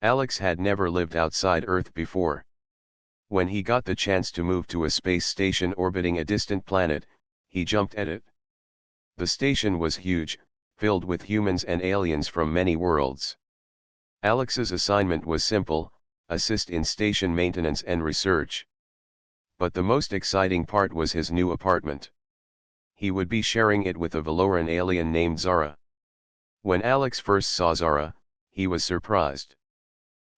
Alex had never lived outside Earth before. When he got the chance to move to a space station orbiting a distant planet, he jumped at it. The station was huge, filled with humans and aliens from many worlds. Alex's assignment was simple: assist in station maintenance and research. But the most exciting part was his new apartment. He would be sharing it with a Valoran alien named Zara. When Alex first saw Zara, he was surprised.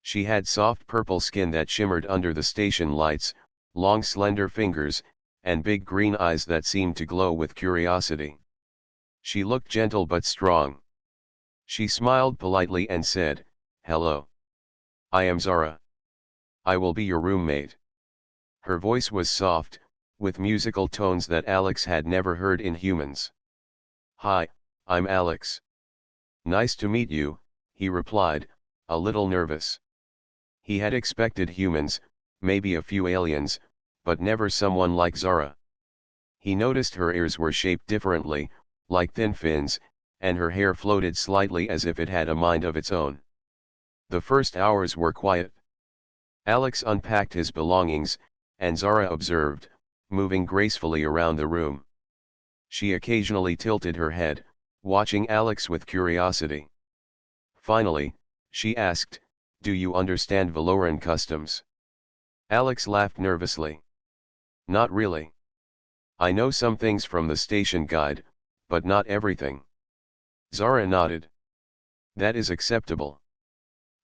She had soft purple skin that shimmered under the station lights, long slender fingers, and big green eyes that seemed to glow with curiosity. She looked gentle but strong. She smiled politely and said, "Hello. I am Zara. I will be your roommate." Her voice was soft, with musical tones that Alex had never heard in humans. "Hi, I'm Alex." "Nice to meet you," he replied, a little nervous. He had expected humans, maybe a few aliens, but never someone like Zara. He noticed her ears were shaped differently, like thin fins, and her hair floated slightly as if it had a mind of its own. The first hours were quiet. Alex unpacked his belongings, and Zara observed, moving gracefully around the room. She occasionally tilted her head, watching Alex with curiosity. Finally, she asked, "Do you understand Valoran customs?" Alex laughed nervously. "Not really. I know some things from the station guide, but not everything." Zara nodded. "That is acceptable.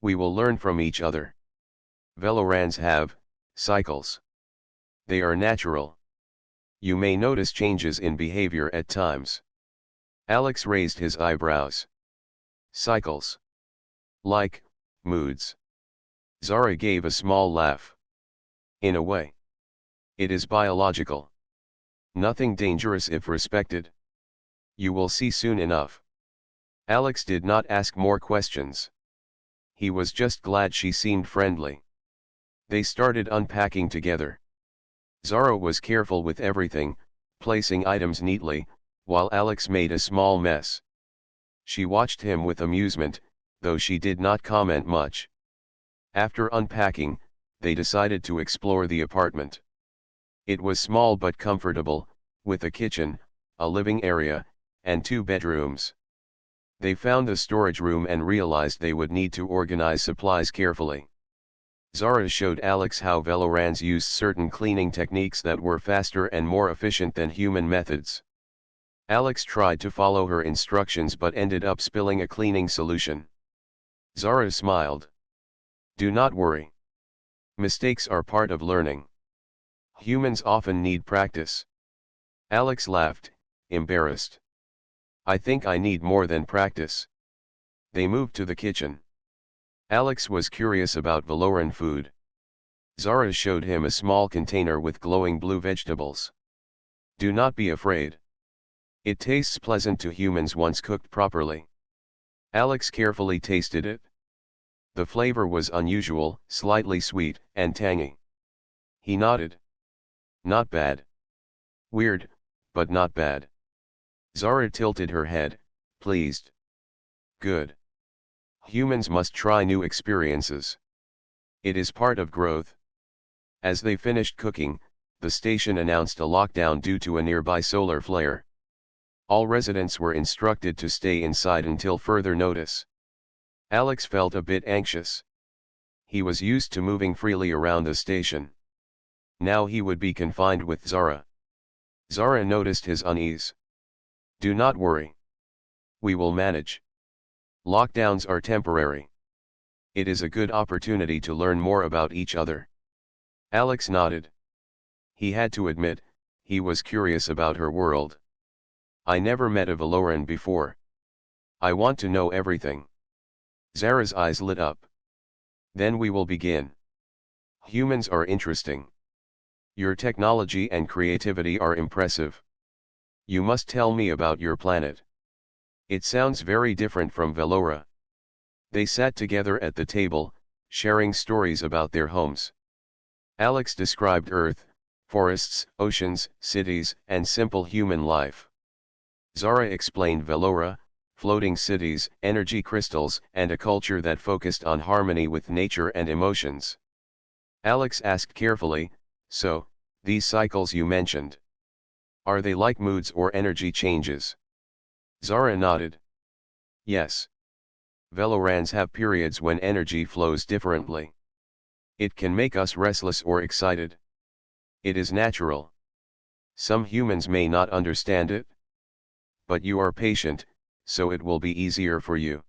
We will learn from each other. Velorans have cycles. They are natural. You may notice changes in behavior at times." Alex raised his eyebrows. "Cycles? Like moods?" Zara gave a small laugh. "In a way. It is biological. Nothing dangerous if respected. You will see soon enough." Alex did not ask more questions. He was just glad she seemed friendly. They started unpacking together. Zara was careful with everything, placing items neatly, while Alex made a small mess. She watched him with amusement, though she did not comment much. After unpacking, they decided to explore the apartment. It was small but comfortable, with a kitchen, a living area, and 2 bedrooms. They found a storage room and realized they would need to organize supplies carefully. Zara showed Alex how Velorans used certain cleaning techniques that were faster and more efficient than human methods. Alex tried to follow her instructions but ended up spilling a cleaning solution. Zara smiled. "Do not worry. Mistakes are part of learning. Humans often need practice." Alex laughed, embarrassed. "I think I need more than practice." They moved to the kitchen. Alex was curious about Valoran food. Zara showed him a small container with glowing blue vegetables. "Do not be afraid. It tastes pleasant to humans once cooked properly." Alex carefully tasted it. The flavor was unusual, slightly sweet and tangy. He nodded. "Not bad. Weird, but not bad." Zara tilted her head, pleased. "Good. Humans must try new experiences. It is part of growth." As they finished cooking, the station announced a lockdown due to a nearby solar flare. All residents were instructed to stay inside until further notice. Alex felt a bit anxious. He was used to moving freely around the station. Now he would be confined with Zara. Zara noticed his unease. "Do not worry. We will manage. Lockdowns are temporary. It is a good opportunity to learn more about each other." Alex nodded. He had to admit, he was curious about her world. "I never met a Valoran before. I want to know everything." Zara's eyes lit up. "Then we will begin. Humans are interesting. Your technology and creativity are impressive. You must tell me about your planet. It sounds very different from Velora." They sat together at the table, sharing stories about their homes. Alex described Earth, forests, oceans, cities, and simple human life. Zara explained Velora, floating cities, energy crystals, and a culture that focused on harmony with nature and emotions. Alex asked carefully, "So, these cycles you mentioned, are they like moods or energy changes?" Zara nodded. Yes. Velorans have periods when energy flows differently. It can make us restless or excited. It is natural. Some humans may not understand it. But you are patient, so it will be easier for you.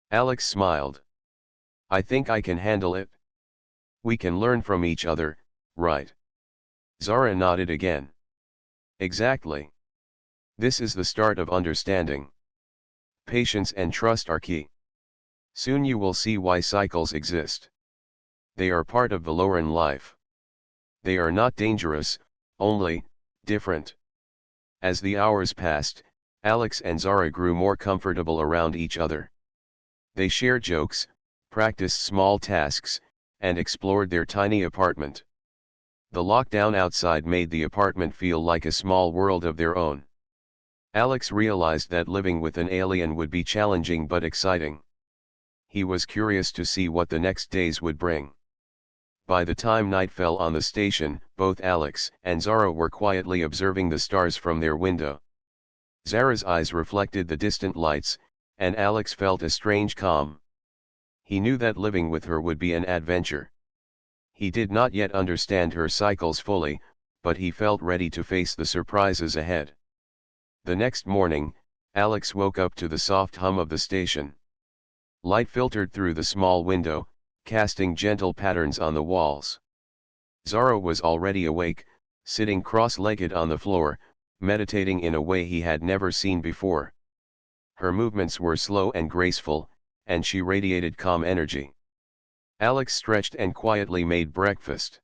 Alex smiled. I think I can handle it. We can learn from each other, right? Zara nodded again. Exactly. This is the start of understanding. Patience and trust are key. Soon you will see why cycles exist. They are part of Valoran life. They are not dangerous, only different. As the hours passed, Alex and Zara grew more comfortable around each other. They shared jokes, practiced small tasks, and explored their tiny apartment. The lockdown outside made the apartment feel like a small world of their own. Alex realized that living with an alien would be challenging but exciting. He was curious to see what the next days would bring. By the time night fell on the station, both Alex and Zara were quietly observing the stars from their window. Zara's eyes reflected the distant lights, and Alex felt a strange calm. He knew that living with her would be an adventure. He did not yet understand her cycles fully, but he felt ready to face the surprises ahead. The next morning, Alex woke up to the soft hum of the station. Light filtered through the small window, casting gentle patterns on the walls. Zara was already awake, sitting cross-legged on the floor, meditating in a way he had never seen before. Her movements were slow and graceful, and she radiated calm energy. Alex stretched and quietly made breakfast.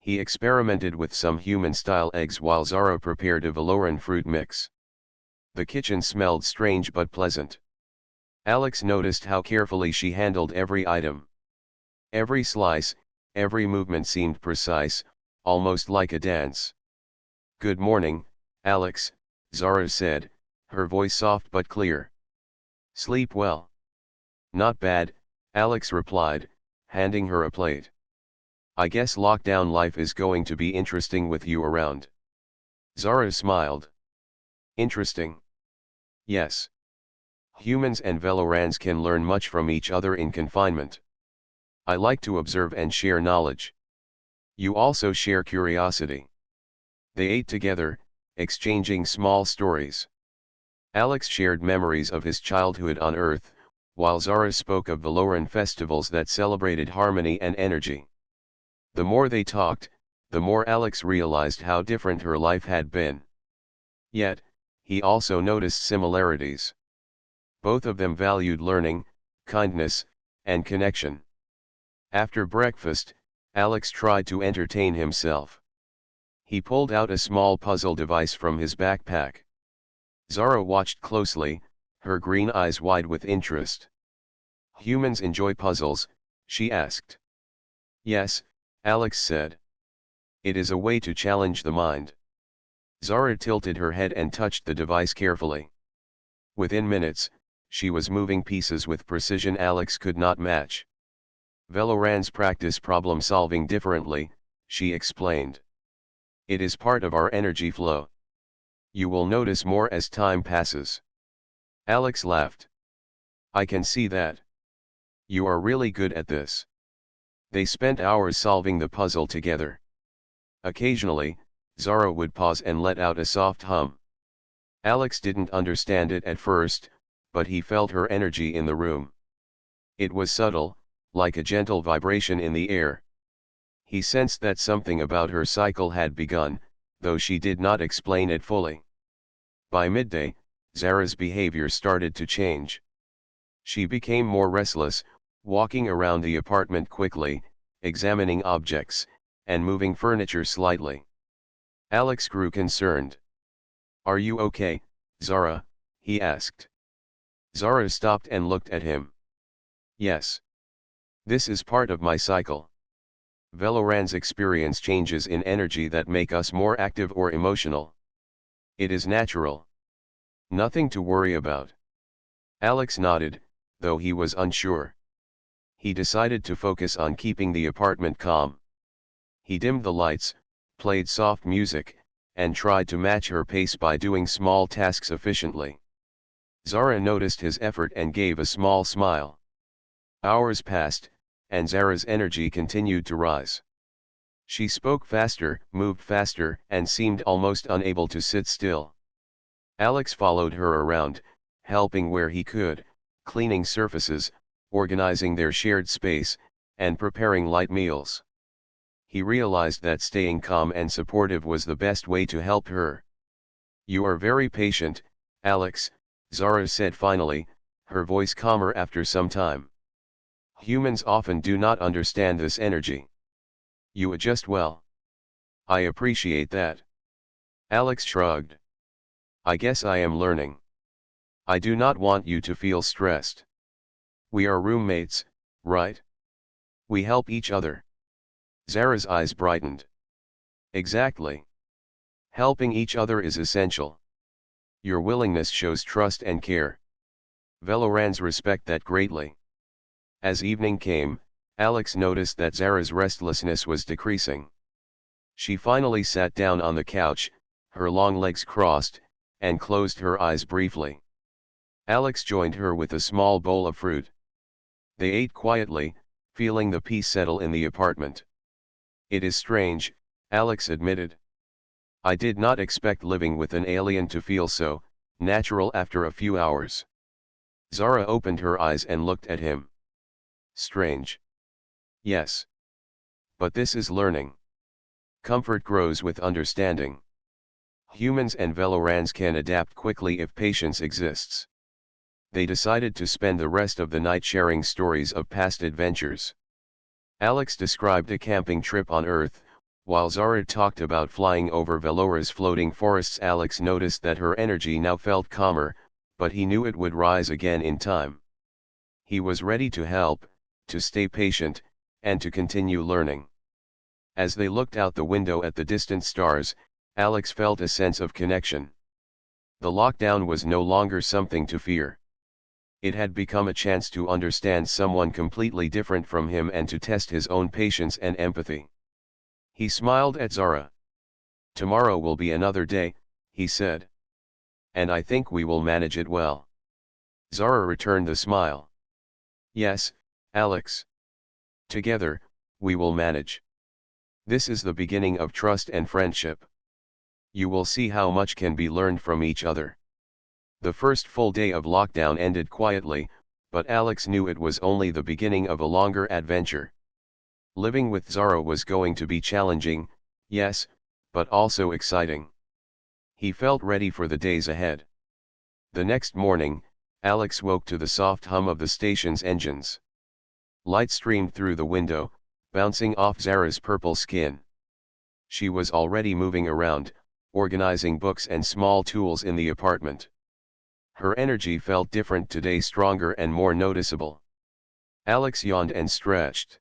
He experimented with some human-style eggs while Zara prepared a Valoran fruit mix. The kitchen smelled strange but pleasant. Alex noticed how carefully she handled every item. Every slice, every movement seemed precise, almost like a dance. "Good morning, Alex," Zara said, her voice soft but clear. "Sleep well?" "Not bad," Alex replied, handing her a plate. "I guess lockdown life is going to be interesting with you around." Zara smiled. "Interesting?" "Yes. Humans and Velorans can learn much from each other in confinement. I like to observe and share knowledge. You also share curiosity." They ate together, exchanging small stories. Alex shared memories of his childhood on Earth, while Zara spoke of Valoran festivals that celebrated harmony and energy. The more they talked, the more Alex realized how different her life had been. Yet, he also noticed similarities. Both of them valued learning, kindness, and connection. After breakfast, Alex tried to entertain himself. He pulled out a small puzzle device from his backpack. Zara watched closely, her green eyes wide with interest. "Humans enjoy puzzles?" she asked. "Yes," Alex said. "It is a way to challenge the mind." Zara tilted her head and touched the device carefully. Within minutes, she was moving pieces with precision Alex could not match. "Velorans practice problem solving differently," she explained. "It is part of our energy flow. You will notice more as time passes." Alex laughed. "I can see that. You are really good at this." They spent hours solving the puzzle together. Occasionally, Zara would pause and let out a soft hum. Alex didn't understand it at first, but he felt her energy in the room. It was subtle, like a gentle vibration in the air. He sensed that something about her cycle had begun, though she did not explain it fully. By midday, Zara's behavior started to change. She became more restless, walking around the apartment quickly, examining objects, and moving furniture slightly. Alex grew concerned. "Are you okay, Zara?" he asked. Zara stopped and looked at him. "Yes. This is part of my cycle. Velorans experience changes in energy that make us more active or emotional. It is natural. Nothing to worry about." Alex nodded, though he was unsure. He decided to focus on keeping the apartment calm. He dimmed the lights, played soft music, and tried to match her pace by doing small tasks efficiently. Zara noticed his effort and gave a small smile. Hours passed, and Zara's energy continued to rise. She spoke faster, moved faster, and seemed almost unable to sit still. Alex followed her around, helping where he could, cleaning surfaces, organizing their shared space, and preparing light meals. He realized that staying calm and supportive was the best way to help her. "You are very patient, Alex," Zara said finally, her voice calmer after some time. "Humans often do not understand this energy. You adjust well. I appreciate that." Alex shrugged. "I guess I am learning. I do not want you to feel stressed. We are roommates, right? We help each other." Zara's eyes brightened. "Exactly. Helping each other is essential. Your willingness shows trust and care. Velorans respect that greatly." As evening came, Alex noticed that Zara's restlessness was decreasing. She finally sat down on the couch, her long legs crossed, and closed her eyes briefly. Alex joined her with a small bowl of fruit. They ate quietly, feeling the peace settle in the apartment. "It is strange," Alex admitted. "I did not expect living with an alien to feel so natural after a few hours." Zara opened her eyes and looked at him. "Strange. Yes. But this is learning. Comfort grows with understanding. Humans and Velorans can adapt quickly if patience exists." They decided to spend the rest of the night sharing stories of past adventures. Alex described a camping trip on Earth, while Zara talked about flying over Velora's floating forests. Alex noticed that her energy now felt calmer, but he knew it would rise again in time. He was ready to help, to stay patient, and to continue learning. As they looked out the window at the distant stars, Alex felt a sense of connection. The lockdown was no longer something to fear. It had become a chance to understand someone completely different from him and to test his own patience and empathy. He smiled at Zara. "Tomorrow will be another day," he said. "And I think we will manage it well." Zara returned the smile. "Yes, Alex. Together, we will manage. This is the beginning of trust and friendship. You will see how much can be learned from each other." The first full day of lockdown ended quietly, but Alex knew it was only the beginning of a longer adventure. Living with Zara was going to be challenging, yes, but also exciting. He felt ready for the days ahead. The next morning, Alex woke to the soft hum of the station's engines. Light streamed through the window, bouncing off Zara's purple skin. She was already moving around, organizing books and small tools in the apartment. Her energy felt different today, stronger and more noticeable. Alex yawned and stretched.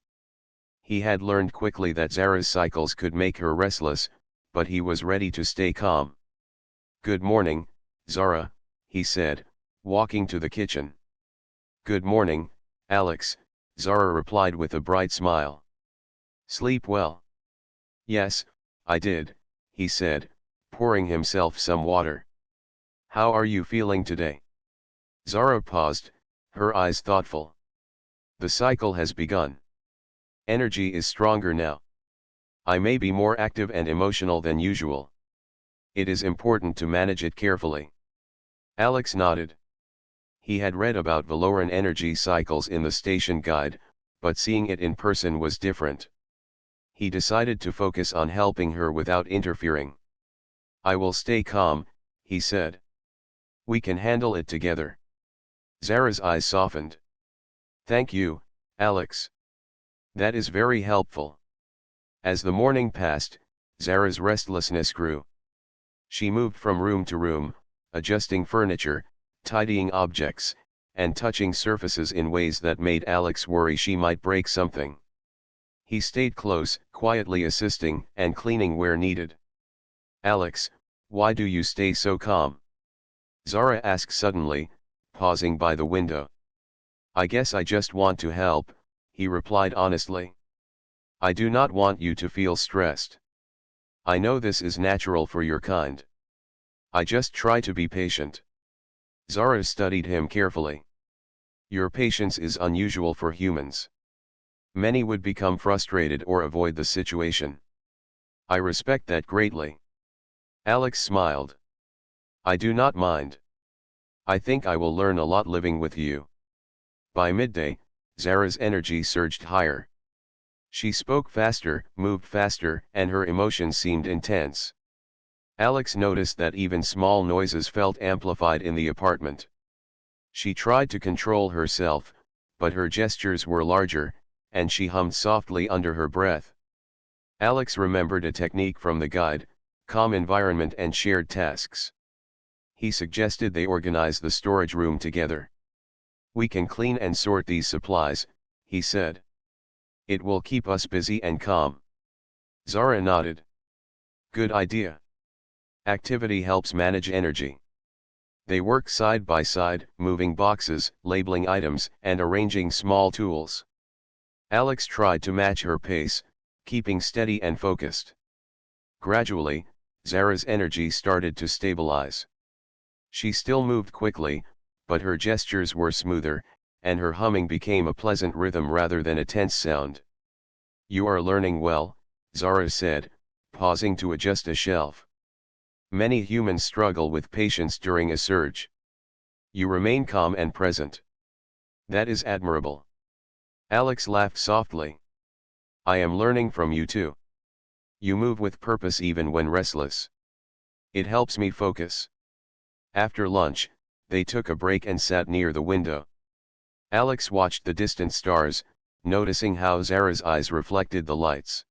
He had learned quickly that Zara's cycles could make her restless, but he was ready to stay calm. "Good morning, Zara," he said, walking to the kitchen. "Good morning, Alex," Zara replied with a bright smile. "Sleep well?" "Yes, I did," he said, pouring himself some water. "How are you feeling today?" Zara paused, her eyes thoughtful. "The cycle has begun. Energy is stronger now. I may be more active and emotional than usual. It is important to manage it carefully." Alex nodded. He had read about Veloran energy cycles in the station guide, but seeing it in person was different. He decided to focus on helping her without interfering. "I will stay calm," he said. "We can handle it together." Zara's eyes softened. "Thank you, Alex. That is very helpful." As the morning passed, Zara's restlessness grew. She moved from room to room, adjusting furniture, tidying objects, and touching surfaces in ways that made Alex worry she might break something. He stayed close, quietly assisting and cleaning where needed. "Alex, why do you stay so calm?" Zara asked suddenly, pausing by the window. "I guess I just want to help," he replied honestly. "I do not want you to feel stressed. I know this is natural for your kind. I just try to be patient." Zara studied him carefully. "Your patience is unusual for humans. Many would become frustrated or avoid the situation. I respect that greatly." Alex smiled. "I do not mind. I think I will learn a lot living with you." By midday, Zara's energy surged higher. She spoke faster, moved faster, and her emotions seemed intense. Alex noticed that even small noises felt amplified in the apartment. She tried to control herself, but her gestures were larger, and she hummed softly under her breath. Alex remembered a technique from the guide: calm environment and shared tasks. He suggested they organize the storage room together. "We can clean and sort these supplies," he said. "It will keep us busy and calm." Zara nodded. "Good idea. Activity helps manage energy." They worked side by side, moving boxes, labeling items, and arranging small tools. Alex tried to match her pace, keeping steady and focused. Gradually, Zara's energy started to stabilize. She still moved quickly, but her gestures were smoother, and her humming became a pleasant rhythm rather than a tense sound. "You are learning well," Zara said, pausing to adjust a shelf. "Many humans struggle with patience during a surge. You remain calm and present. That is admirable." Alex laughed softly. "I am learning from you too. You move with purpose even when restless. It helps me focus." After lunch, they took a break and sat near the window. Alex watched the distant stars, noticing how Zara's eyes reflected the lights.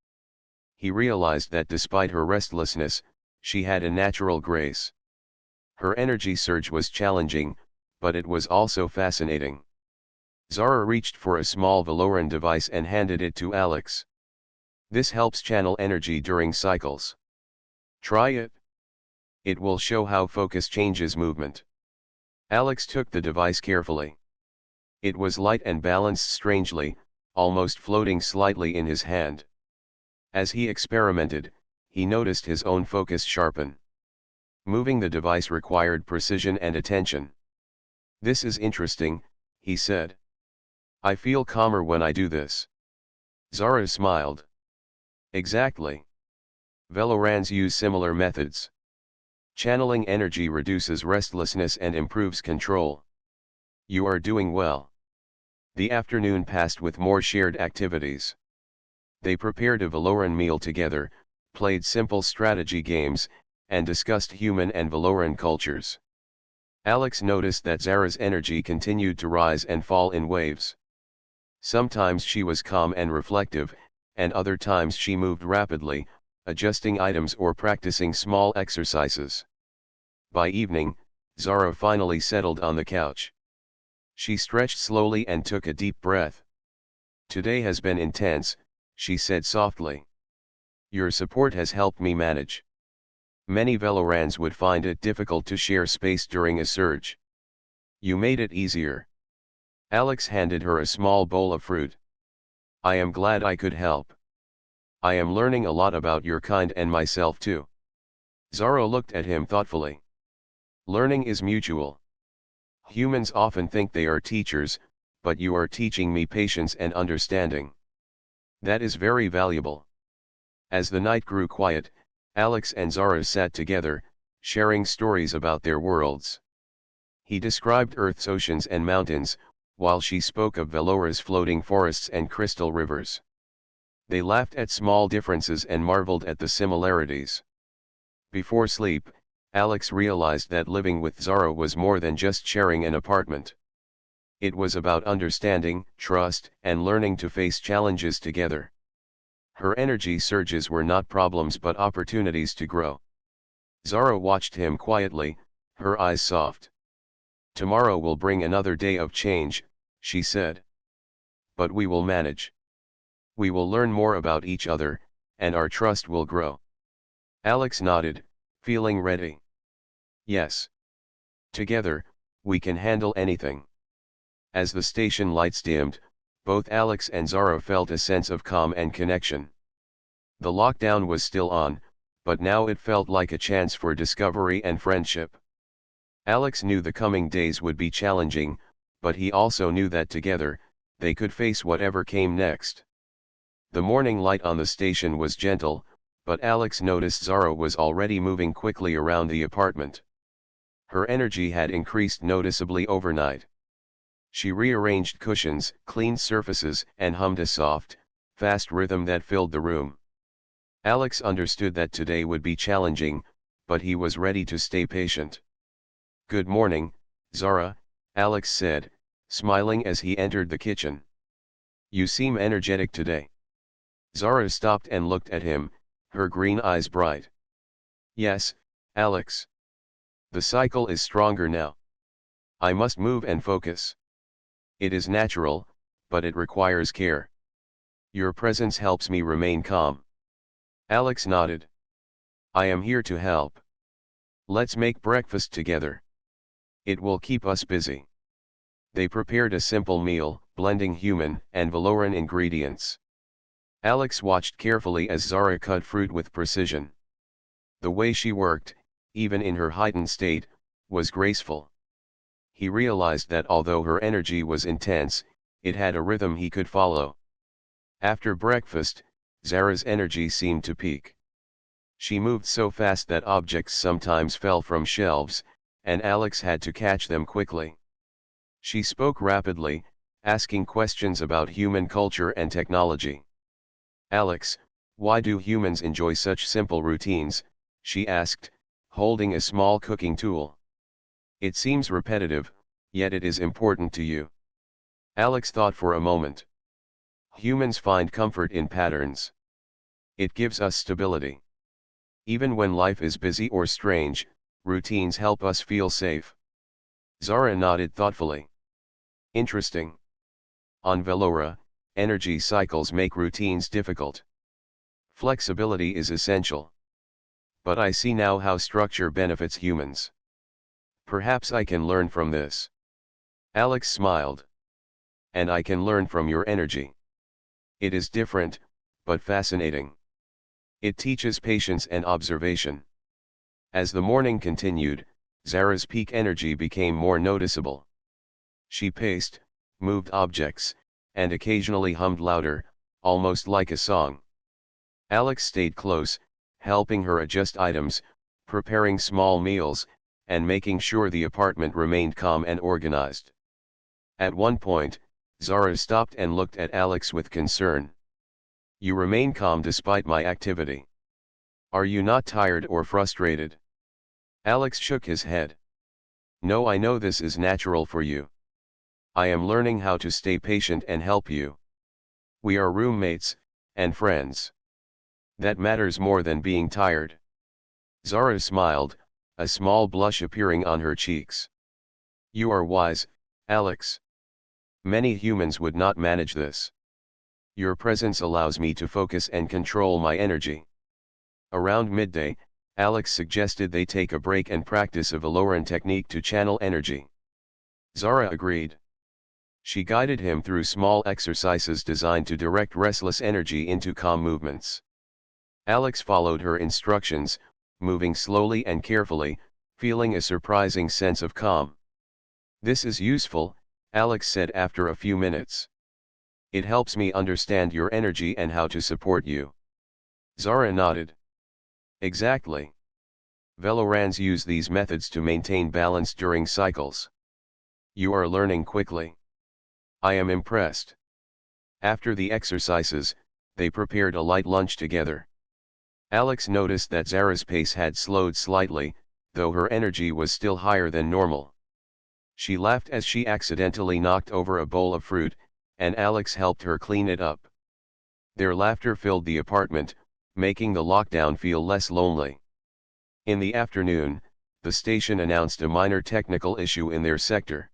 He realized that despite her restlessness, she had a natural grace. Her energy surge was challenging, but it was also fascinating. Zara reached for a small Valoran device and handed it to Alex. "This helps channel energy during cycles. Try it. It will show how focus changes movement." Alex took the device carefully. It was light and balanced strangely, almost floating slightly in his hand. As he experimented, he noticed his own focus sharpen. Moving the device required precision and attention. "This is interesting," he said. "I feel calmer when I do this." Zara smiled. "Exactly. Velorans use similar methods. Channeling energy reduces restlessness and improves control. You are doing well." The afternoon passed with more shared activities. They prepared a Valoran meal together, played simple strategy games, and discussed human and Valoran cultures. Alex noticed that Zara's energy continued to rise and fall in waves. Sometimes she was calm and reflective, and other times she moved rapidly, adjusting items or practicing small exercises. By evening, Zara finally settled on the couch. She stretched slowly and took a deep breath. "Today has been intense," she said softly. "Your support has helped me manage. Many Velorans would find it difficult to share space during a surge. You made it easier." Alex handed her a small bowl of fruit. "I am glad I could help. I am learning a lot about your kind and myself too." Zara looked at him thoughtfully. "Learning is mutual. Humans often think they are teachers, but you are teaching me patience and understanding. That is very valuable." As the night grew quiet, Alex and Zara sat together, sharing stories about their worlds. He described Earth's oceans and mountains, while she spoke of Velora's floating forests and crystal rivers. They laughed at small differences and marveled at the similarities. Before sleep, Alex realized that living with Zara was more than just sharing an apartment. It was about understanding, trust, and learning to face challenges together. Her energy surges were not problems but opportunities to grow. Zara watched him quietly, her eyes soft. "Tomorrow will bring another day of change," she said. "But we will manage. We will learn more about each other, and our trust will grow." Alex nodded, feeling ready. "Yes. Together, We can handle anything. As the station lights dimmed, both Alex and Zara felt a sense of calm and connection. The lockdown was still on, but now it felt like a chance for discovery and friendship. Alex knew the coming days would be challenging, but he also knew that together, they could face whatever came next. The morning light on the station was gentle, but Alex noticed Zara was already moving quickly around the apartment. Her energy had increased noticeably overnight. She rearranged cushions, cleaned surfaces, and hummed a soft, fast rhythm that filled the room. Alex understood that today would be challenging, but he was ready to stay patient. "Good morning, Zara," Alex said, smiling as he entered the kitchen. "You seem energetic today." Zara stopped and looked at him, her green eyes bright. "Yes, Alex. The cycle is stronger now. I must move and focus. It is natural, but it requires care. Your presence helps me remain calm." Alex nodded. "I am here to help. Let's make breakfast together. It will keep us busy." They prepared a simple meal, blending human and Valoran ingredients. Alex watched carefully as Zara cut fruit with precision. The way she worked, even in her heightened state, was graceful. He realized that although her energy was intense, it had a rhythm he could follow. After breakfast, Zara's energy seemed to peak. She moved so fast that objects sometimes fell from shelves, and Alex had to catch them quickly. She spoke rapidly, asking questions about human culture and technology. "Alex, why do humans enjoy such simple routines?" she asked, holding a small cooking tool. "It seems repetitive, yet it is important to you." Alex thought for a moment. "Humans find comfort in patterns. It gives us stability. Even when life is busy or strange, routines help us feel safe." Zara nodded thoughtfully. "Interesting. On Velora, energy cycles make routines difficult. Flexibility is essential. But I see now how structure benefits humans. Perhaps I can learn from this." Alex smiled. "And I can learn from your energy. It is different, but fascinating. It teaches patience and observation." As the morning continued, Zara's peak energy became more noticeable. She paced, moved objects, and occasionally hummed louder, almost like a song. Alex stayed close, helping her adjust items, preparing small meals, and making sure the apartment remained calm and organized. At one point, Zara stopped and looked at Alex with concern. "You remain calm despite my activity. Are you not tired or frustrated?" Alex shook his head. "No, I know this is natural for you. I am learning how to stay patient and help you. We are roommates, and friends. That matters more than being tired." Zara smiled, a small blush appearing on her cheeks. "You are wise, Alex. Many humans would not manage this. Your presence allows me to focus and control my energy." Around midday, Alex suggested they take a break and practice a Valoran technique to channel energy. Zara agreed. She guided him through small exercises designed to direct restless energy into calm movements. Alex followed her instructions, moving slowly and carefully, feeling a surprising sense of calm. "This is useful," Alex said after a few minutes. "It helps me understand your energy and how to support you." Zara nodded. "Exactly. Velorans use these methods to maintain balance during cycles. You are learning quickly. I am impressed." After the exercises, they prepared a light lunch together. Alex noticed that Zara's pace had slowed slightly, though her energy was still higher than normal. She laughed as she accidentally knocked over a bowl of fruit, and Alex helped her clean it up. Their laughter filled the apartment, making the lockdown feel less lonely. In the afternoon, the station announced a minor technical issue in their sector.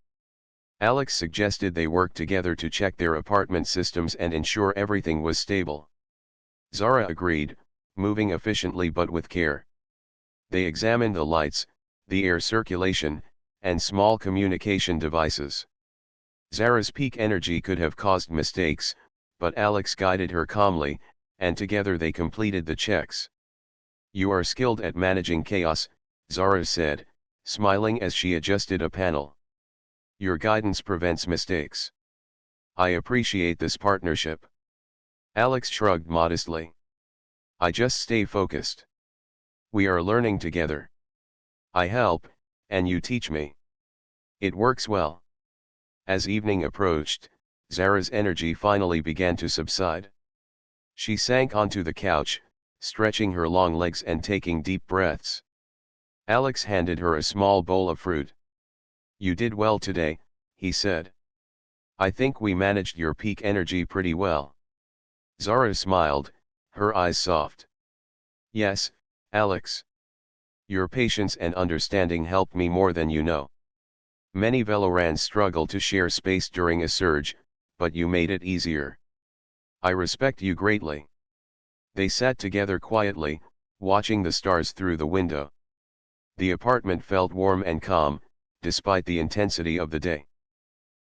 Alex suggested they work together to check their apartment systems and ensure everything was stable. Zara agreed, moving efficiently but with care. They examined the lights, the air circulation, and small communication devices. Zara's peak energy could have caused mistakes, but Alex guided her calmly, and together they completed the checks. "You are skilled at managing chaos," Zara said, smiling as she adjusted a panel. "Your guidance prevents mistakes. I appreciate this partnership." Alex shrugged modestly. "I just stay focused. We are learning together. I help, and you teach me. It works well." As evening approached, Zara's energy finally began to subside. She sank onto the couch, stretching her long legs and taking deep breaths. Alex handed her a small bowl of fruit. "You did well today," he said. "I think we managed your peak energy pretty well." Zara smiled, her eyes soft. "Yes, Alex. Your patience and understanding helped me more than you know. Many Velorans struggle to share space during a surge, but you made it easier. I respect you greatly." They sat together quietly, watching the stars through the window. The apartment felt warm and calm, despite the intensity of the day.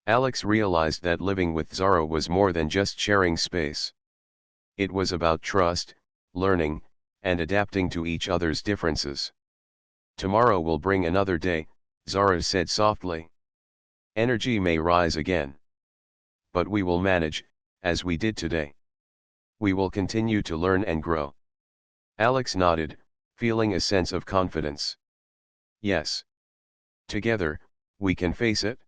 Alex realized that living with Zara was more than just sharing space. It was about trust, learning, and adapting to each other's differences. "Tomorrow will bring another day," Zara said softly. "Energy may rise again. But we will manage, as we did today. We will continue to learn and grow." Alex nodded, feeling a sense of confidence. "Yes. Together, we can face it.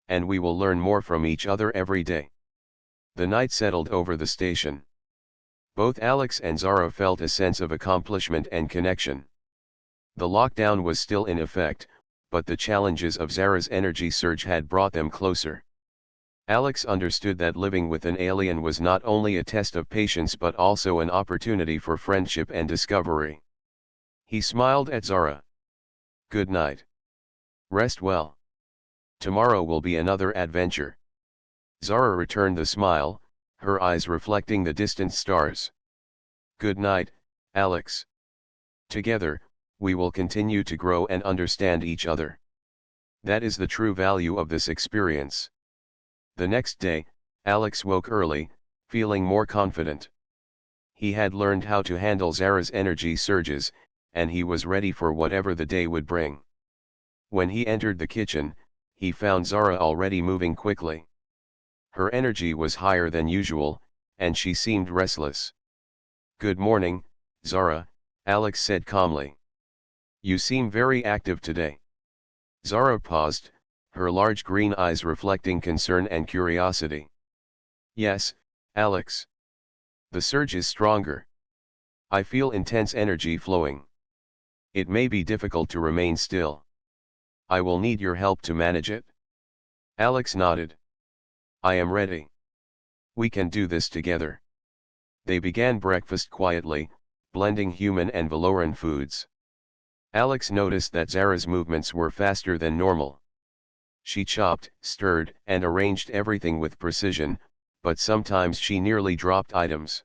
And we will learn more from each other every day." The night settled over the station. Both Alex and Zara felt a sense of accomplishment and connection. The lockdown was still in effect, but the challenges of Zara's energy surge had brought them closer. Alex understood that living with an alien was not only a test of patience but also an opportunity for friendship and discovery. He smiled at Zara. "Good night. Rest well. Tomorrow will be another adventure." Zara returned the smile, her eyes reflecting the distant stars. "Good night, Alex. Together, we will continue to grow and understand each other. That is the true value of this experience." The next day, Alex woke early, feeling more confident. He had learned how to handle Zara's energy surges, and he was ready for whatever the day would bring. When he entered the kitchen, he found Zara already moving quickly. Her energy was higher than usual, and she seemed restless. "Good morning, Zara," Alex said calmly. "You seem very active today." Zara paused, her large green eyes reflecting concern and curiosity. "Yes, Alex. The surge is stronger. I feel intense energy flowing. It may be difficult to remain still. I will need your help to manage it." Alex nodded. "I am ready. We can do this together." They began breakfast quietly, blending human and Veloran foods. Alex noticed that Zara's movements were faster than normal. She chopped, stirred, and arranged everything with precision, but sometimes she nearly dropped items.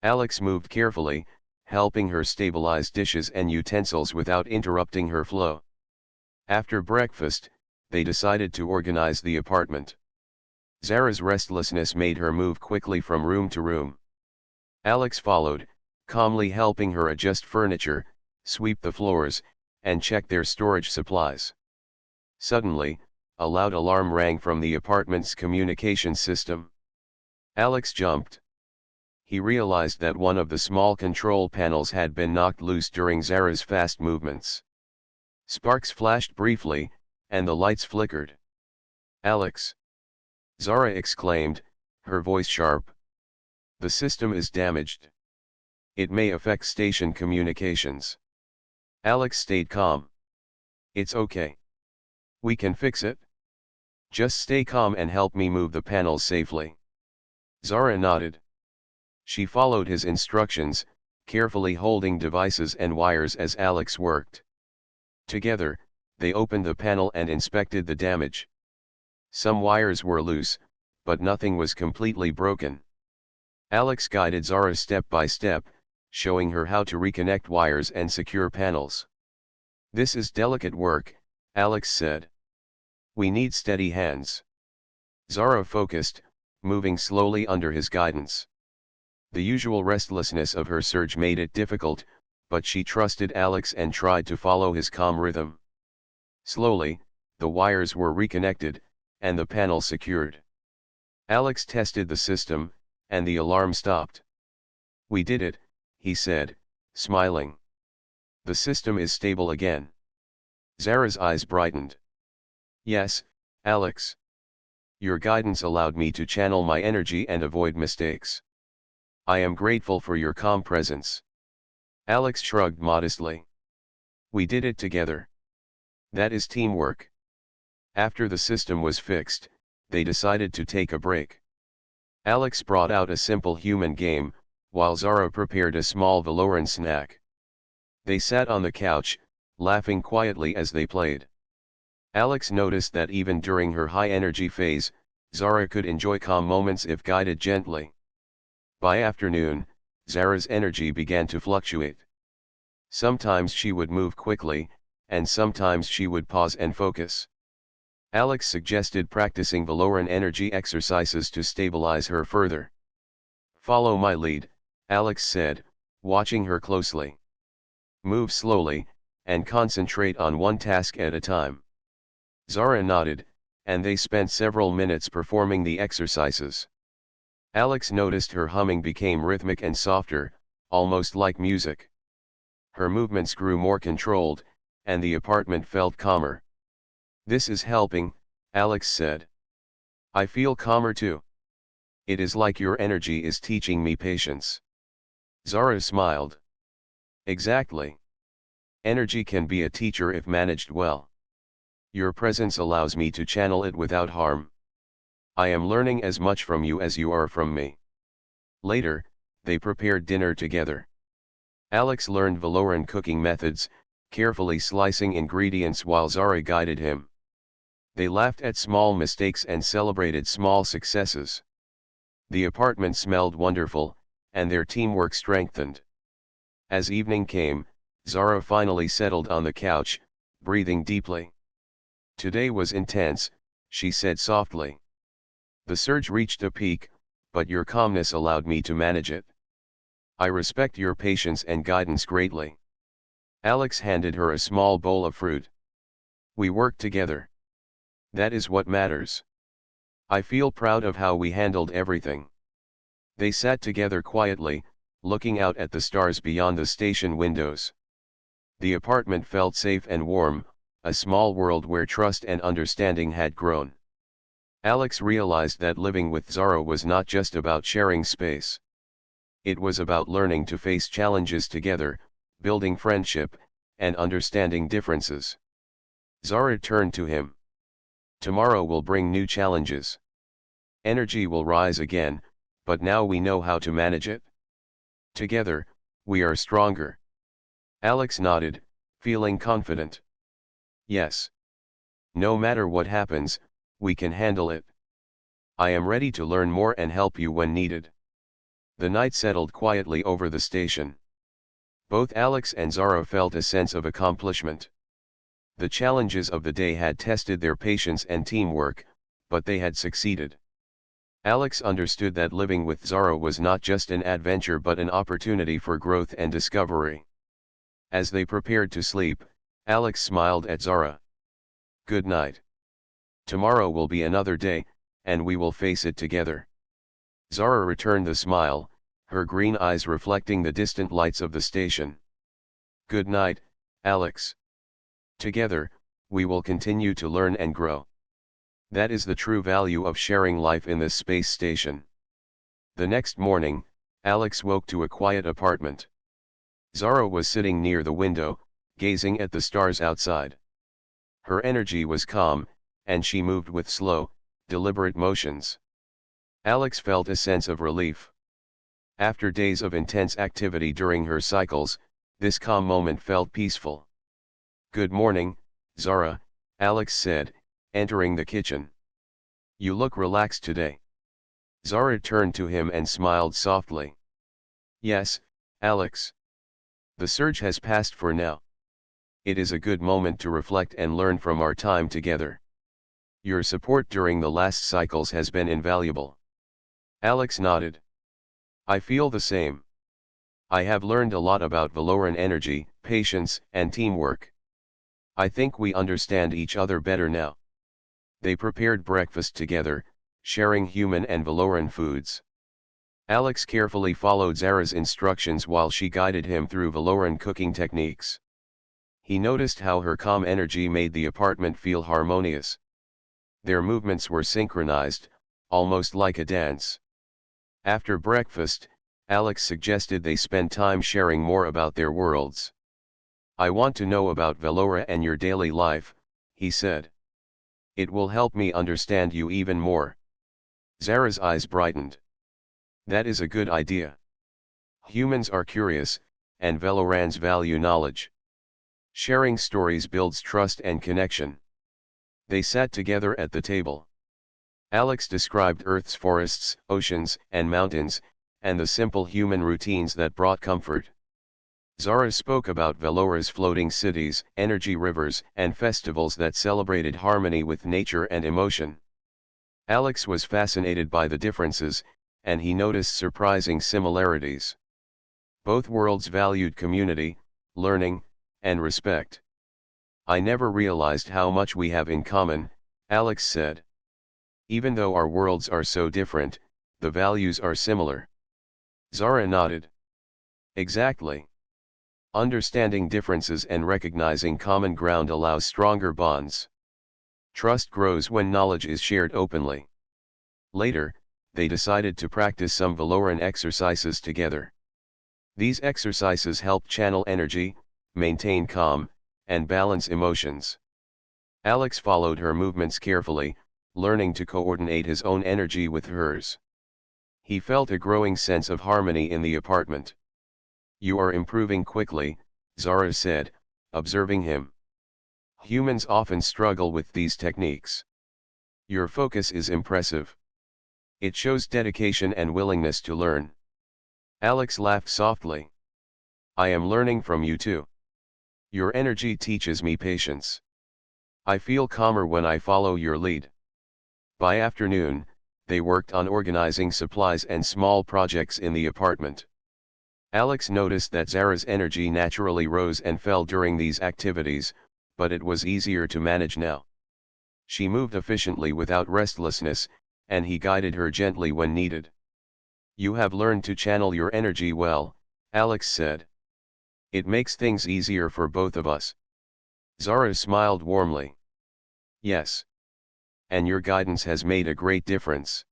Alex moved carefully, helping her stabilize dishes and utensils without interrupting her flow. After breakfast, they decided to organize the apartment. Zara's restlessness made her move quickly from room to room. Alex followed, calmly helping her adjust furniture, sweep the floors, and check their storage supplies. Suddenly, a loud alarm rang from the apartment's communication system. Alex jumped. He realized that one of the small control panels had been knocked loose during Zara's fast movements. Sparks flashed briefly, and the lights flickered. "Alex!" Zara exclaimed, her voice sharp. "The system is damaged. It may affect station communications." Alex stayed calm. "It's okay. We can fix it. Just stay calm and help me move the panels safely." Zara nodded. She followed his instructions, carefully holding devices and wires as Alex worked. Together, they opened the panel and inspected the damage. Some wires were loose, but nothing was completely broken. Alex guided Zara step by step, showing her how to reconnect wires and secure panels. "This is delicate work, Alex said. We need steady hands. Zara focused, moving slowly under his guidance. The usual restlessness of her surge made it difficult, but she trusted Alex and tried to follow his calm rhythm. Slowly, the wires were reconnected, and the panel secured. Alex tested the system, and the alarm stopped. We did it, he said, smiling. The system is stable again. Zara's eyes brightened. Yes, Alex. Your guidance allowed me to channel my energy and avoid mistakes. I am grateful for your calm presence. Alex shrugged modestly. We did it together. That is teamwork. After the system was fixed, they decided to take a break. Alex brought out a simple human game, while Zara prepared a small Valoran snack. They sat on the couch, laughing quietly as they played. Alex noticed that even during her high-energy phase, Zara could enjoy calm moments if guided gently. By afternoon, Zara's energy began to fluctuate. Sometimes she would move quickly, and sometimes she would pause and focus. Alex suggested practicing Valoran energy exercises to stabilize her further. Follow my lead, Alex said, watching her closely. Move slowly, and concentrate on one task at a time. Zara nodded, and they spent several minutes performing the exercises. Alex noticed her humming became rhythmic and softer, almost like music. Her movements grew more controlled, and the apartment felt calmer. This is helping, Alex said. I feel calmer too. It is like your energy is teaching me patience. Zara smiled. Exactly. Energy can be a teacher if managed well. Your presence allows me to channel it without harm. I am learning as much from you as you are from me. Later, they prepared dinner together. Alex learned Valoran cooking methods, carefully slicing ingredients while Zara guided him. They laughed at small mistakes and celebrated small successes. The apartment smelled wonderful, and their teamwork strengthened. As evening came, Zara finally settled on the couch, breathing deeply. Today was intense, she said softly. The surge reached a peak, but your calmness allowed me to manage it. I respect your patience and guidance greatly. Alex handed her a small bowl of fruit. We worked together. That is what matters. I feel proud of how we handled everything. They sat together quietly, looking out at the stars beyond the station windows. The apartment felt safe and warm, a small world where trust and understanding had grown. Alex realized that living with Zara was not just about sharing space. It was about learning to face challenges together, building friendship, and understanding differences. Zara turned to him. Tomorrow will bring new challenges. Energy will rise again, but now we know how to manage it. Together, we are stronger. Alex nodded, feeling confident. Yes. No matter what happens, we can handle it. I am ready to learn more and help you when needed. The night settled quietly over the station. Both Alex and Zara felt a sense of accomplishment. The challenges of the day had tested their patience and teamwork, but they had succeeded. Alex understood that living with Zara was not just an adventure but an opportunity for growth and discovery. As they prepared to sleep, Alex smiled at Zara. Good night. Tomorrow will be another day, and we will face it together. Zara returned the smile, her green eyes reflecting the distant lights of the station. Good night, Alex. Together, we will continue to learn and grow. That is the true value of sharing life in this space station. The next morning, Alex woke to a quiet apartment. Zara was sitting near the window, gazing at the stars outside. Her energy was calm, and she moved with slow, deliberate motions. Alex felt a sense of relief. After days of intense activity during her cycles, this calm moment felt peaceful. Good morning, Zara, Alex said, entering the kitchen. You look relaxed today. Zara turned to him and smiled softly. Yes, Alex. The surge has passed for now. It is a good moment to reflect and learn from our time together. Your support during the last cycles has been invaluable. Alex nodded. I feel the same. I have learned a lot about Valoran energy, patience, and teamwork. I think we understand each other better now. They prepared breakfast together, sharing human and Valoran foods. Alex carefully followed Zara's instructions while she guided him through Valoran cooking techniques. He noticed how her calm energy made the apartment feel harmonious. Their movements were synchronized, almost like a dance. After breakfast, Alex suggested they spend time sharing more about their worlds. I want to know about Valora and your daily life, he said. It will help me understand you even more. Zara's eyes brightened. That is a good idea. Humans are curious, and Valorans value knowledge. Sharing stories builds trust and connection. They sat together at the table. Alex described Earth's forests, oceans, and mountains, and the simple human routines that brought comfort. Zara spoke about Valora's floating cities, energy rivers, and festivals that celebrated harmony with nature and emotion. Alex was fascinated by the differences, and he noticed surprising similarities. Both worlds valued community, learning, and respect. I never realized how much we have in common, Alex said. Even though our worlds are so different, the values are similar. Zara nodded. Exactly. Understanding differences and recognizing common ground allows stronger bonds. Trust grows when knowledge is shared openly. Later, they decided to practice some Valoran exercises together. These exercises help channel energy, maintain calm, and balance emotions. Alex followed her movements carefully, learning to coordinate his own energy with hers. He felt a growing sense of harmony in the apartment. You are improving quickly, Zara said, observing him. Humans often struggle with these techniques. Your focus is impressive. It shows dedication and willingness to learn. Alex laughed softly. I am learning from you too. Your energy teaches me patience. I feel calmer when I follow your lead. By afternoon, they worked on organizing supplies and small projects in the apartment. Alex noticed that Zara's energy naturally rose and fell during these activities, but it was easier to manage now. She moved efficiently without restlessness, and he guided her gently when needed. You have learned to channel your energy well, Alex said. It makes things easier for both of us. Zara smiled warmly. Yes. And your guidance has made a great difference.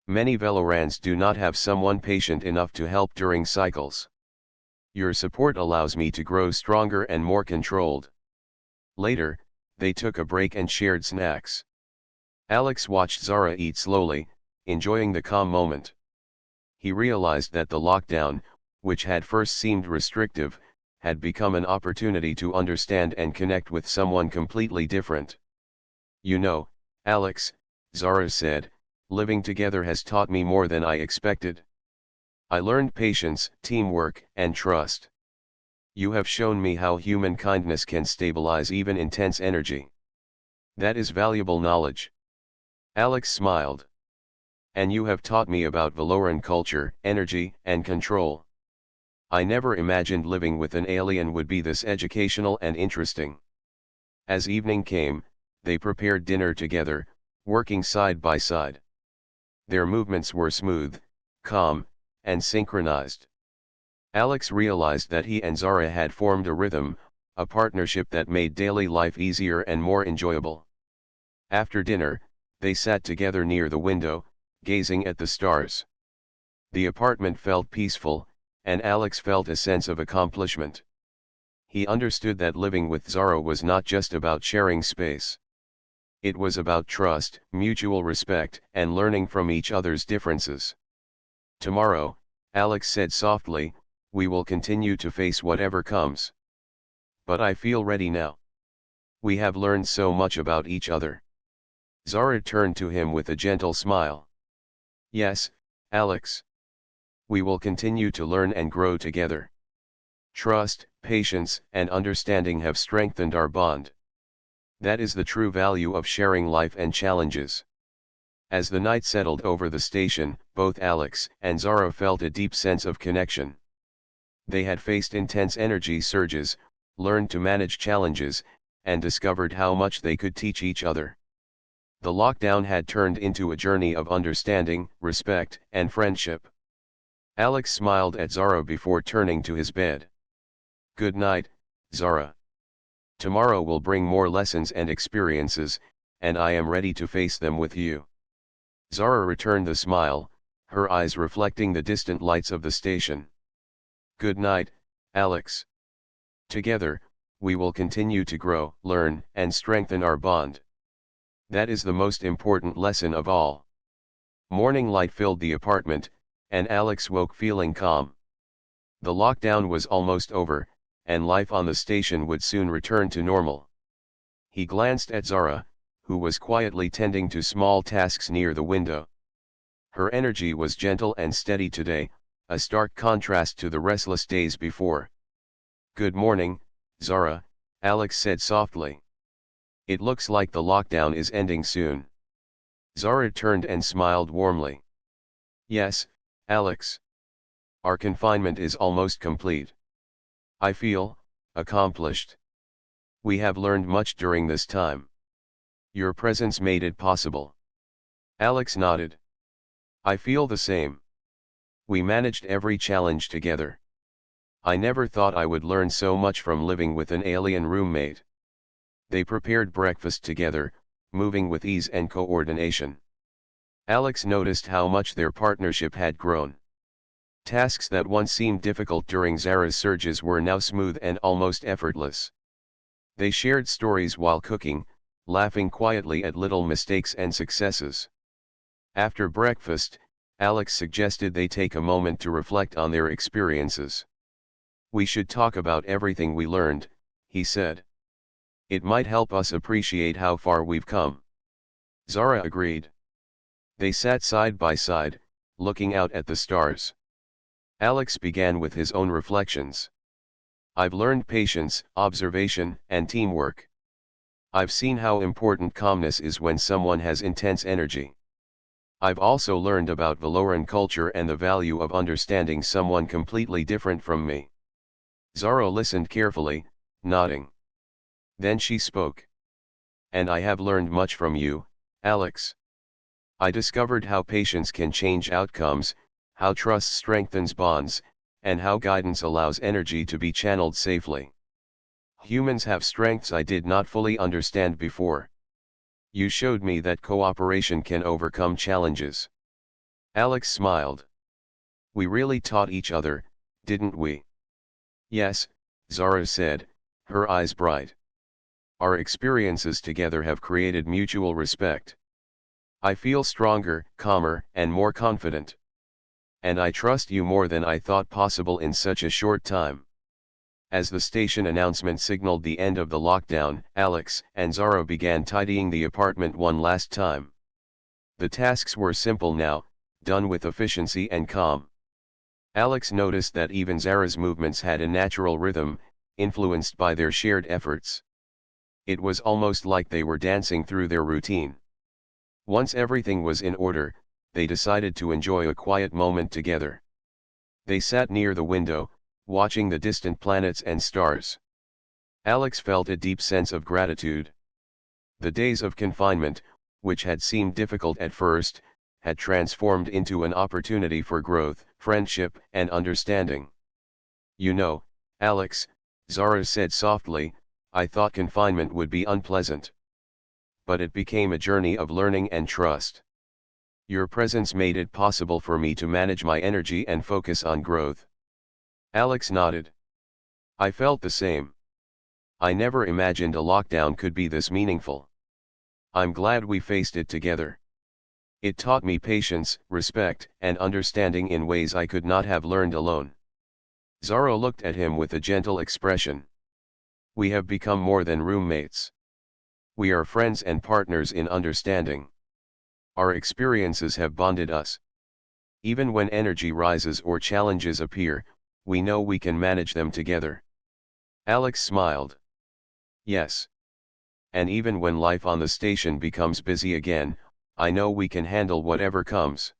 Many Valorans do not have someone patient enough to help during cycles. Your support allows me to grow stronger and more controlled. Later, they took a break and shared snacks. Alex watched Zara eat slowly, enjoying the calm moment. He realized that the lockdown, which had first seemed restrictive, had become an opportunity to understand and connect with someone completely different. You know, Alex, Zara said, living together has taught me more than I expected. I learned patience, teamwork, and trust. You have shown me how human kindness can stabilize even intense energy. That is valuable knowledge. Alex smiled. And you have taught me about Valoran culture, energy, and control. I never imagined living with an alien would be this educational and interesting. As evening came, they prepared dinner together, working side by side. Their movements were smooth, calm, and synchronized. Alex realized that he and Zara had formed a rhythm, a partnership that made daily life easier and more enjoyable. After dinner, they sat together near the window, gazing at the stars. The apartment felt peaceful, and Alex felt a sense of accomplishment. He understood that living with Zara was not just about sharing space. It was about trust, mutual respect, and learning from each other's differences. Tomorrow, Alex said softly, we will continue to face whatever comes. But I feel ready now. We have learned so much about each other. Zara turned to him with a gentle smile. Yes, Alex. We will continue to learn and grow together. Trust, patience, and understanding have strengthened our bond. That is the true value of sharing life and challenges. As the night settled over the station, both Alex and Zara felt a deep sense of connection. They had faced intense energy surges, learned to manage challenges, and discovered how much they could teach each other. The lockdown had turned into a journey of understanding, respect, and friendship. Alex smiled at Zara before turning to his bed. "Good night, Zara. Tomorrow will bring more lessons and experiences, and I am ready to face them with you." Zara returned the smile, her eyes reflecting the distant lights of the station. "Good night, Alex. Together, we will continue to grow, learn, and strengthen our bond. That is the most important lesson of all." Morning light filled the apartment, and Alex woke feeling calm. The lockdown was almost over, and life on the station would soon return to normal. He glanced at Zara, who was quietly tending to small tasks near the window. Her energy was gentle and steady today, a stark contrast to the restless days before. "Good morning, Zara," Alex said softly. "It looks like the lockdown is ending soon." Zara turned and smiled warmly. "Yes, Alex. Our confinement is almost complete. I feel accomplished. We have learned much during this time. Your presence made it possible." Alex nodded. "I feel the same. We managed every challenge together. I never thought I would learn so much from living with an alien roommate." They prepared breakfast together, moving with ease and coordination. Alex noticed how much their partnership had grown. Tasks that once seemed difficult during Zara's surges were now smooth and almost effortless. They shared stories while cooking, laughing quietly at little mistakes and successes. After breakfast, Alex suggested they take a moment to reflect on their experiences. "We should talk about everything we learned," he said. "It might help us appreciate how far we've come." Zara agreed. They sat side by side, looking out at the stars. Alex began with his own reflections. "I've learned patience, observation, and teamwork. I've seen how important calmness is when someone has intense energy. I've also learned about Valoran culture and the value of understanding someone completely different from me." Zara listened carefully, nodding. Then she spoke. "And I have learned much from you, Alex. I discovered how patience can change outcomes, how trust strengthens bonds, and how guidance allows energy to be channeled safely. Humans have strengths I did not fully understand before. You showed me that cooperation can overcome challenges." Alex smiled. "We really taught each other, didn't we?" "Yes," Zara said, her eyes bright. "Our experiences together have created mutual respect. I feel stronger, calmer, and more confident. And I trust you more than I thought possible in such a short time." As the station announcement signaled the end of the lockdown, Alex and Zara began tidying the apartment one last time. The tasks were simple now, done with efficiency and calm. Alex noticed that even Zara's movements had a natural rhythm, influenced by their shared efforts. It was almost like they were dancing through their routine. Once everything was in order, they decided to enjoy a quiet moment together. They sat near the window, watching the distant planets and stars. Alex felt a deep sense of gratitude. The days of confinement, which had seemed difficult at first, had transformed into an opportunity for growth, friendship, and understanding. "You know, Alex," Zara said softly, "I thought confinement would be unpleasant. But it became a journey of learning and trust. Your presence made it possible for me to manage my energy and focus on growth." Alex nodded. "I felt the same. I never imagined a lockdown could be this meaningful. I'm glad we faced it together. It taught me patience, respect, and understanding in ways I could not have learned alone." Zara looked at him with a gentle expression. "We have become more than roommates. We are friends and partners in understanding. Our experiences have bonded us. Even when energy rises or challenges appear, We know we can manage them together. Alex smiled. Yes. And even when life on the station becomes busy again, I know we can handle whatever comes.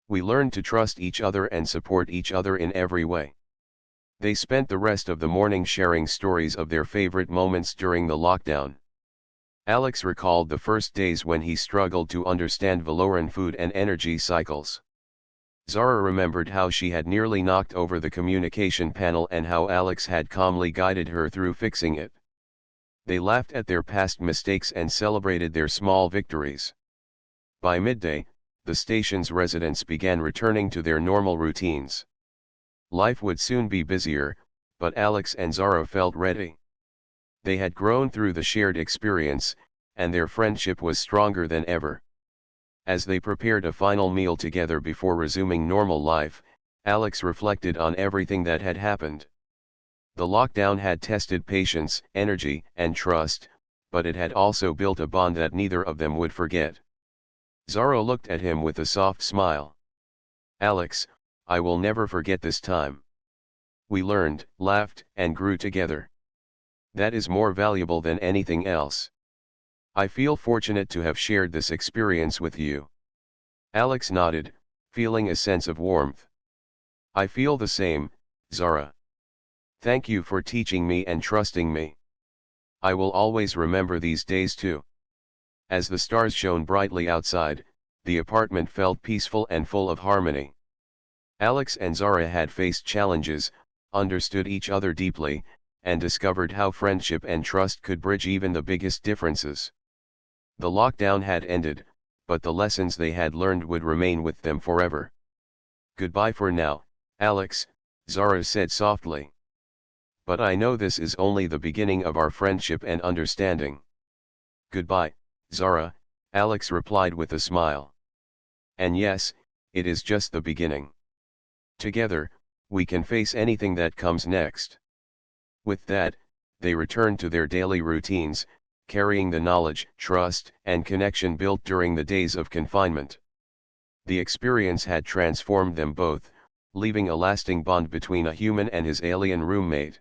We learn to trust each other and support each other in every way. They spent the rest of the morning sharing stories of their favorite moments during the lockdown. Alex recalled the first days when he struggled to understand Valoran food and energy cycles. Zara remembered how she had nearly knocked over the communication panel and how Alex had calmly guided her through fixing it. They laughed at their past mistakes and celebrated their small victories. By midday, the station's residents began returning to their normal routines. Life would soon be busier, but Alex and Zara felt ready. They had grown through the shared experience, and their friendship was stronger than ever. As they prepared a final meal together before resuming normal life, Alex reflected on everything that had happened. The lockdown had tested patience, energy, and trust, but it had also built a bond that neither of them would forget. Zara looked at him with a soft smile. Alex, I will never forget this time. We learned, laughed, and grew together. That is more valuable than anything else. I feel fortunate to have shared this experience with you. Alex nodded, feeling a sense of warmth. I feel the same, Zara. Thank you for teaching me and trusting me. I will always remember these days too. As the stars shone brightly outside, the apartment felt peaceful and full of harmony. Alex and Zara had faced challenges, understood each other deeply, and discovered how friendship and trust could bridge even the biggest differences. The lockdown had ended, but the lessons they had learned would remain with them forever. Goodbye for now, Alex, Zara said softly. But I know this is only the beginning of our friendship and understanding. Goodbye, Zara, Alex replied with a smile. And yes, it is just the beginning. Together, we can face anything that comes next. With that, they returned to their daily routines, carrying the knowledge, trust, and connection built during the days of confinement. The experience had transformed them both, leaving a lasting bond between a human and his alien roommate.